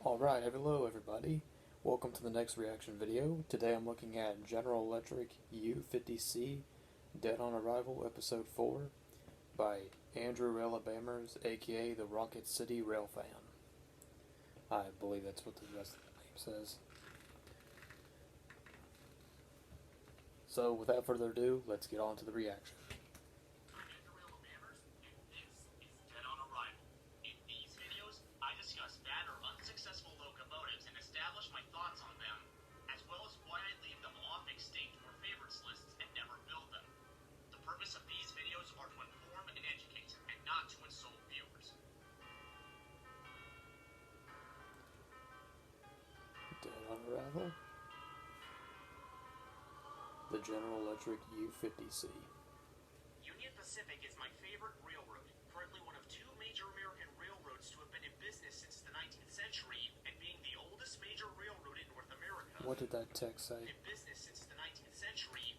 Alright, hello everybody. Welcome to the next reaction video. Today I'm looking at General Electric U50C Dead on Arrival Episode 4 by Andrew Raila, aka the Rocket City Rail Fan. I believe that's what the rest of the name says. So without further ado, let's get on to the reaction. Of these videos are to inform and educate, and not to insult viewers. Dead on Arrival. The General Electric U50C. Union Pacific is my favorite railroad, currently one of two major American railroads to have been in business since the 19th century, and being the oldest major railroad in North America. What did that text say? In business since the 19th century.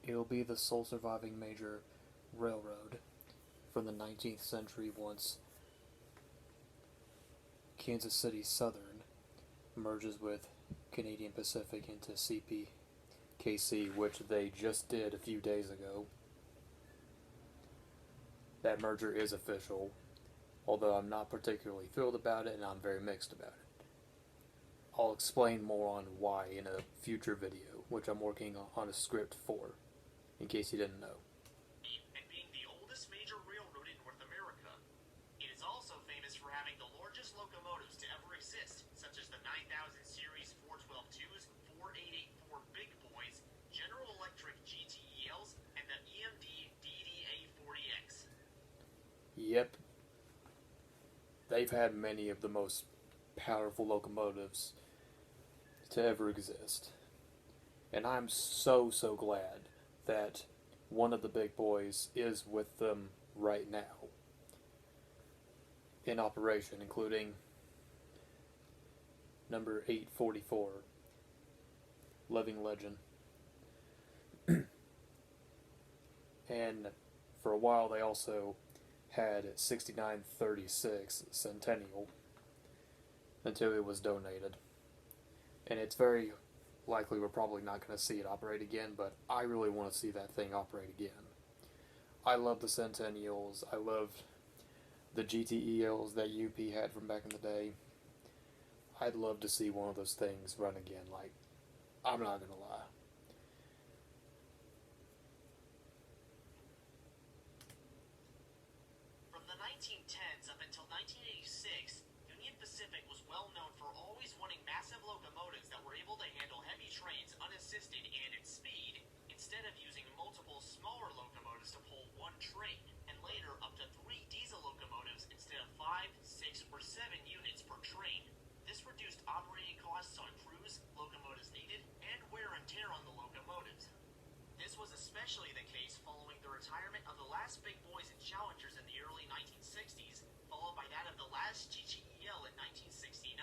It'll be the sole surviving major railroad from the 19th century once Kansas City Southern merges with Canadian Pacific into CPKC, which they just did a few days ago. That merger is official, although I'm not particularly thrilled about it and I'm very mixed about it. I'll explain more on why in a future video, which I'm working on a script for. In case you didn't know. And being the oldest major railroad in North America, it is also famous for having the largest locomotives to ever exist, such as the 9000 series 412-2s, 4884 Big Boys, General Electric GTELs, and the EMD DDA-40X. Yep. They've had many of the most powerful locomotives to ever exist. And I'm so glad that one of the big boys is with them right now in operation, including number 844, Living Legend. And for a while they also had 6936 Centennial until it was donated. And it's very likely we're probably not going to see it operate again, but I really want to see that thing operate again. I love the Centennials. I loved the GTELs that UP had from back in the day. I'd love to see one of those things run again. Like, I'm not going to lie. From the 1910s up until 1986, Union Pacific was well known for always wanting massive locomotives that were able to handle heavy trains unassisted and at speed, instead of using multiple smaller locomotives to pull one train, and later up to 3 diesel locomotives instead of 5, 6, or 7 units per train. This reduced operating costs on crews, locomotives needed, and wear and tear on the locomotives. This was especially the case following the retirement of the last big boys and challengers in the early 1960s, followed by that of the last GTEL in 1969.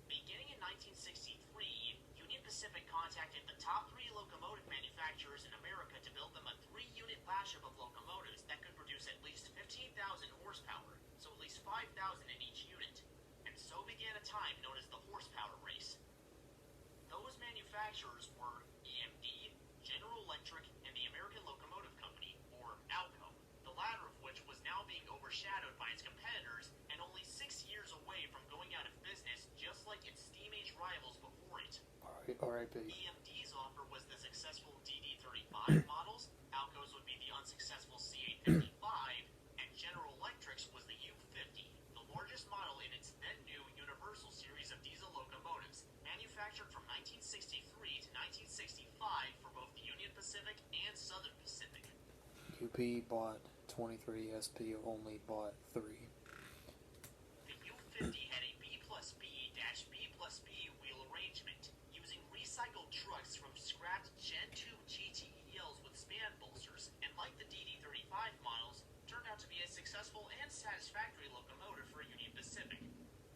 Beginning in 1963, Union Pacific contacted the top 3 locomotive manufacturers in America to build them a 3-unit mashup of locomotives that could produce at least 15,000 horsepower, so at least 5,000 in each unit. And so began a time known as the horsepower race. Those manufacturers were EMD, General Electric, and the American Locomotive Company, or ALCO, the latter of which was now being overshadowed by its competitors and only 6 years away from going out of business, just like its steam age rivals before it. R.I.P. EMD's offer was the successful DD35 models, ALCO's would be the unsuccessful C855, and General Electric's was the U50, the largest model in its then-new Universal series of diesel locomotives, manufactured from 1963 to 1965 for both the Union Pacific and Southern Pacific. UP bought 23, SP only bought 3. The U50 had a B+B-B+B wheel arrangement, using recycled trucks from scrapped Gen 2 GTELs with span bolsters, and like the DD35 models, turned out to be a successful and satisfactory locomotive for Union Pacific,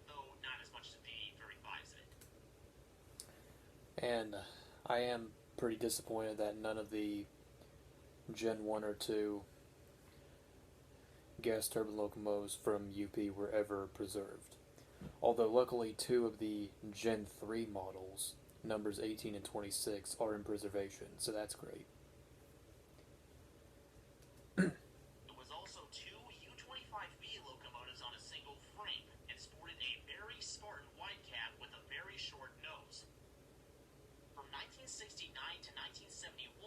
though not as much as the DD35's did. And I am pretty disappointed that none of the Gen 1 or 2 gas turbine locomotives from UP were ever preserved. Although luckily two of the Gen 3 models, numbers 18 and 26, are in preservation, so that's great. It was also two U25B locomotives on a single frame and sported a very Spartan wide cab with a very short nose. From 1969 to 1971,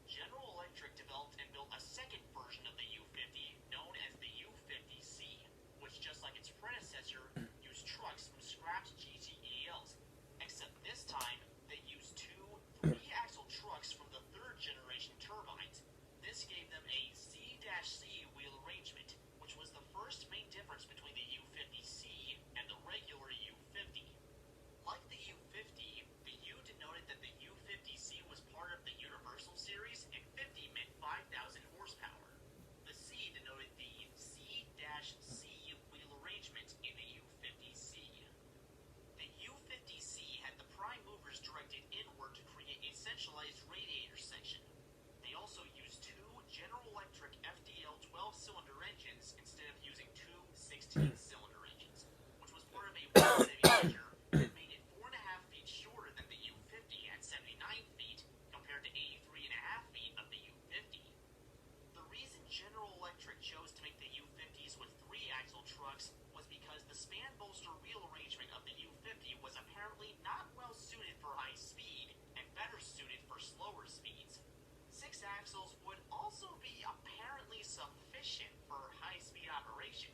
General Electric developed and built a second version of the U50 known as the U50C, which, just like its predecessor, used trucks from scrapped GTELs, except this time they used two three-axle trucks from the third generation turbines. This gave them a C-C wheel arrangement, which was the first main difference between the U50C and the regular U50. Like the U50, the U denoted that the U50C was part of the Universal Series, and 50 meant 5,000 horsepower. The C denoted the C-C wheel arrangement in the U50C. The U50C had the prime movers directed inward to create a centralized radiator section. They also used two General Electric FDL 12-cylinder engines instead of using two 16-cylinder engines, which was part of a weight-saving measure that made it 4.5 feet shorter than the U50 at 79 feet, compared to 83.5 feet of the U50. The reason General Electric chose to make the U50s with three-axle trucks was because the span bolster wheel arrangement of the U50 was apparently not well suited for high speed and better suited for slower speeds. 6 axles would also be apparently sufficient for high-speed operation.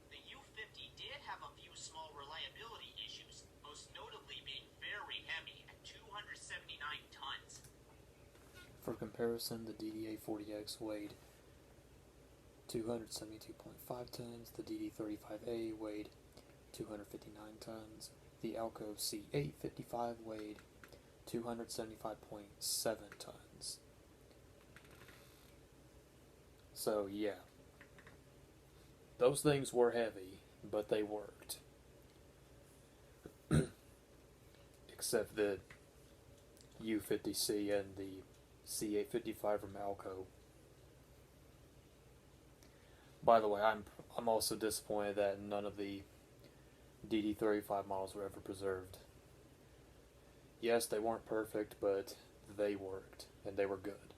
The U50 did have a few small reliability issues, most notably being very heavy at 279 tons. For comparison, the DDA-40X weighed 272.5 tons, the DD-35A weighed 259 tons, the Alco C855 weighed 275.7 tons. So yeah, those things were heavy, but they worked. Except the U50C and the C855 from Alco. By the way, I'm also disappointed that none of the DD35 models were ever preserved. Yes, they weren't perfect, but they worked, and they were good.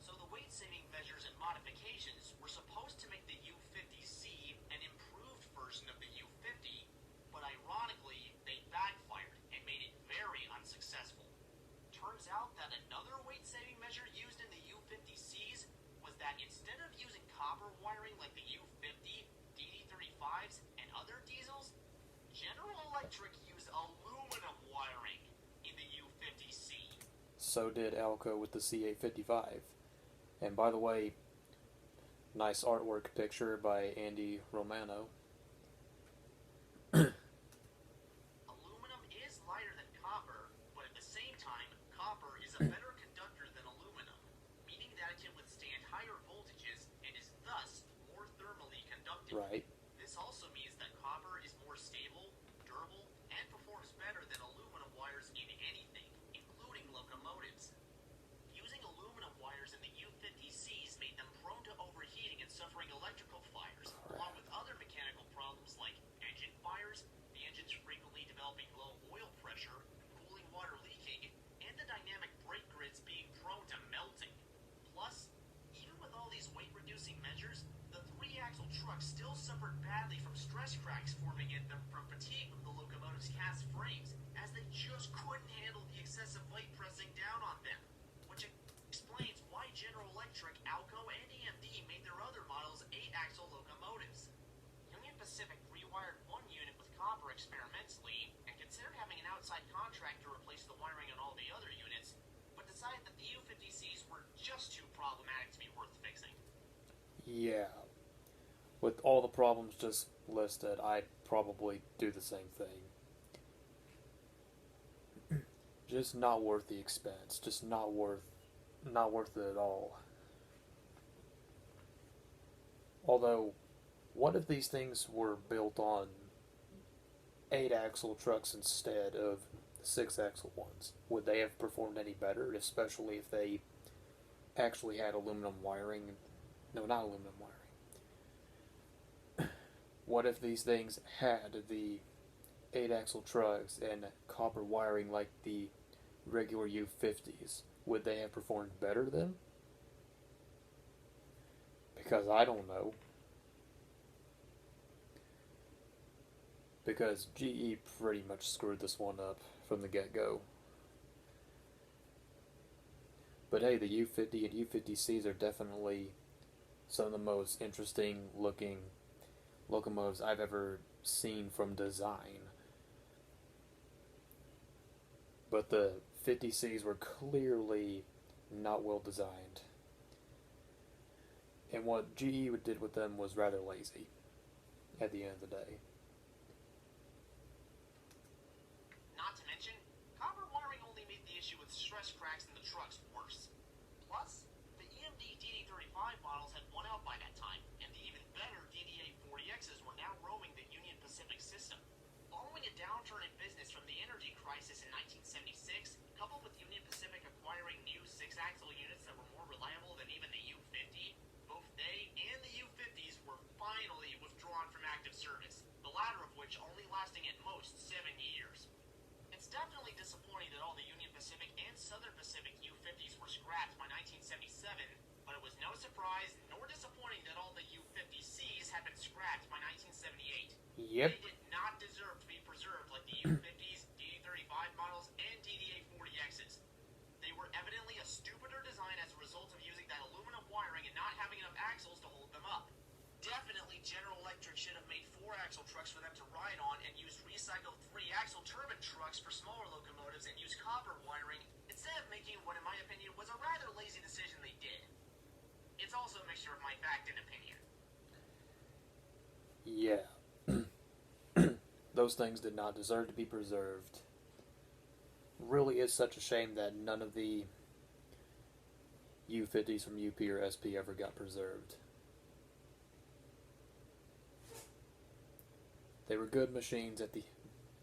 So the weight-saving measures and modifications were supposed to make the U50C an improved version of the U50, but ironically, they backfired and made it very unsuccessful. Turns out that another weight-saving measure used in the U50Cs was that instead of using copper wiring like the U50, DD35s, and other diesels, General Electric used aluminum wiring in the U50C. So did Alco with the C855. And by the way, nice artwork picture by Andy Romano. Aluminum is lighter than copper, but at the same time, copper is a better conductor than aluminum, meaning that it can withstand higher voltages and is thus more thermally conductive. Right. This also means that copper is more stable, durable, and performs better than aluminum wires in anything, including locomotives. Using aluminum wires in the U50Cs made them prone to overheating and suffering electrical fires, along with other mechanical problems like engine fires, the engines frequently developing low oil pressure, cooling water leaking, and the dynamic brake grids being prone to melting. Plus, even with all these weight-reducing measures, the three-axle trucks still suffered badly from stress cracks forming in them from fatigue of the locomotive's cast frames, as they just couldn't handle the excessive weight pressing down on them, which explains why General Electric, Alco, and EMD made their other models 8-axle locomotives. Union Pacific rewired one unit with copper experimentally and considered having an outside contractor replace the wiring on all the other units, but decided that the U50Cs were just too problematic to be worth fixing. Yeah. With all the problems just listed, I'd probably do the same thing. Just not worth the expense. Just not worth it at all. Although, what if these things were built on 8-axle trucks instead of the 6-axle ones? Would they have performed any better, especially if they actually had aluminum wiring? No, not aluminum wiring. What if these things had the 8-axle trucks and copper wiring like the regular U50s? Would they have performed better then? Because I don't know. Because GE pretty much screwed this one up from the get-go. But hey, the U50 and U50Cs are definitely some of the most interesting looking locomotives I've ever seen from design. But the 50Cs were clearly not well designed. And what GE did with them was rather lazy at the end of the day. Not to mention, copper wiring only made the issue with stress cracks in the trucks worse. Plus, the EMD DD35 models had won out by that time, and the even better DDA-40Xs were now roaming the Union Pacific system. Following a downturn in business from the energy crisis in 1976, coupled with Union Pacific acquiring new 6-axle units that were more reliable than even the U50, both they and the U50s were finally withdrawn from active service, the latter of which only lasting at most 7 years. It's definitely disappointing that all the Union Pacific and Southern Pacific U50s were scrapped by 1977, but it was no surprise nor disappointing that all the U50Cs had been scrapped by 1978. Yep. They did not deserve to be preserved like the U50s, DD35 models, and DDA-40Xs. They were evidently a stupider design as a result of using that aluminum wiring and not having enough axles to hold them up. Definitely General Electric should have made 4-axle trucks for them to ride on and used recycled 3-axle turbine trucks for smaller locomotives and used copper wiring instead of making what in my opinion was a rather lazy decision they did. It's also a mixture of my fact and opinion. Yeah. Those things did not deserve to be preserved. Really is such a shame that none of the U50s from UP or SP ever got preserved. They were good machines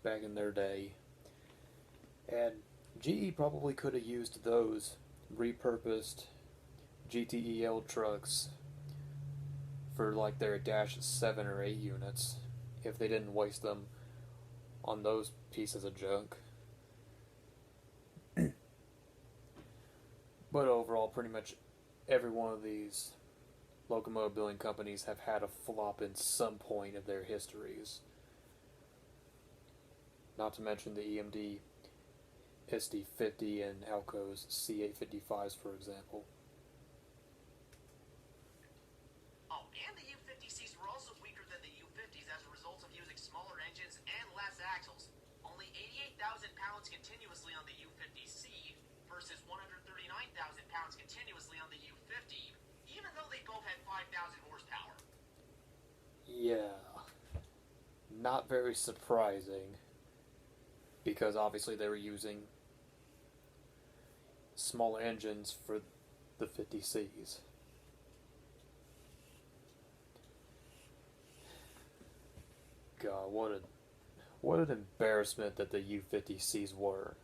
back in their day, and GE probably could have used those repurposed GTEL trucks for like their Dash 7 or 8 units if they didn't waste them on those pieces of junk. But overall, pretty much every one of these locomotive building companies have had a flop in some point of their histories. Not to mention the EMD SD50 and Alco's C855s, for example. Oh, and the U50Cs were also weaker than the U50s as a result of using smaller engines and less axles. Only 88,000 pounds continuously on the U50C versus 139,000 pounds continuously on the U50, even though they both had 5,000 horsepower. Yeah, not very surprising, because obviously they were using smaller engines for the 50Cs. God, what an embarrassment that the U50Cs were.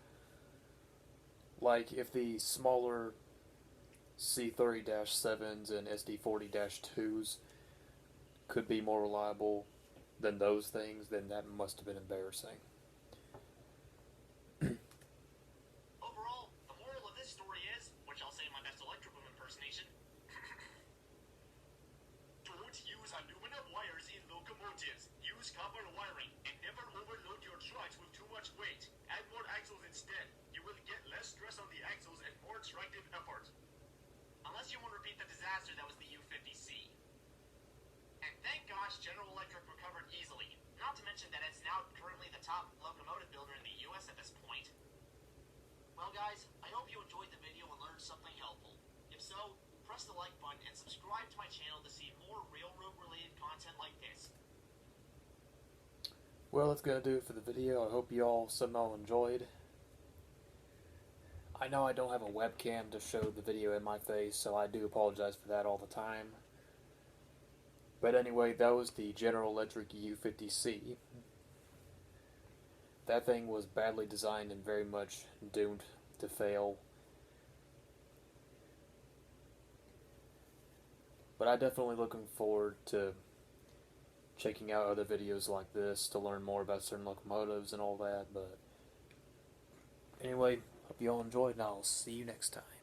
Like, if the smaller C30-7s and SD40-2s could be more reliable than those things, then that must have been embarrassing. Overall, the moral of this story is, which I'll say in my best electrical impersonation, don't use aluminum wires in locomotives. Use copper wiring, and never overload your trucks with too much weight. Add more axles instead. You will get less stress on the axles and more extractive effort. Unless you want to repeat the disaster that was the U50C. And thank gosh General Electric recovered easily. Not to mention that it's now currently the top locomotive builder in the US at this point. Well guys, I hope you enjoyed the video and learned something helpful. If so, press the like button and subscribe to my channel to see more railroad related content like this. Well, that's going to do it for the video. I hope you all somehow enjoyed. I know I don't have a webcam to show the video in my face, so I do apologize for that all the time. But anyway, that was the General Electric U50C. That thing was badly designed and very much doomed to fail. But I'm definitely looking forward to checking out other videos like this to learn more about certain locomotives and all that. But anyway, hope you all enjoyed, and I'll see you next time.